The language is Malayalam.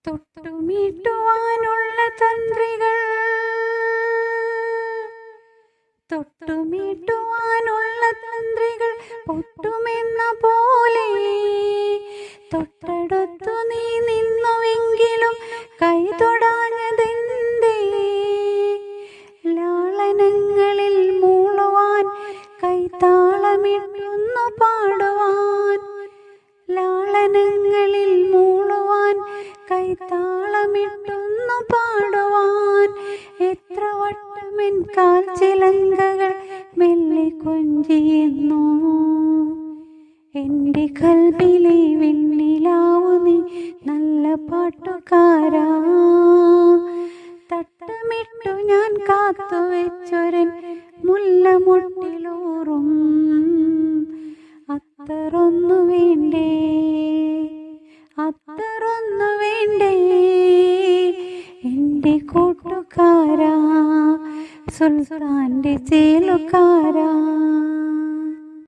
തൊട്ടുമീട്ടുവാനുള്ള തന്ത്രികൾ, തൊട്ടുമീട്ടുവാനുള്ള തന്ത്രികൾ പൊട്ടുമെന്ന പോലെ തൊട്ടടുത്തു നീ നിന്നുവെങ്കിലും കൈ തൊടാഞ്ഞതെന്തേ? ലാളനങ്ങളിൽ മൂളുവാൻ കൈത്താളമിട്ടൊന്നു പാടുവാൻ, ലാളനങ്ങളിൽ മൂളുവാൻ കൈത്താളമിട്ടൊന്നു പാടുവാൻ എത്ര വട്ടമെൻ കാൽ ചിലങ്കകൾ മെല്ലെ കൊഞ്ചിയെന്നു. എൻ്റെ കൽബിലെ വെണ്ണിലാവു നീ നല്ല പാട്ടുകാരാ, തട്ടമിട്ടു ഞാൻ കാത്തുവെച്ചൊരൻ മുല്ലമൊട്ടിലൂറും അത്തറൊന്നു വേണ്ടേ, അത്തറൊന്നു വേണ്ടേ എൻ്റെ കൂട്ടുകാരാ, സുൽത്താൻ്റെ ചേലുകാരാ.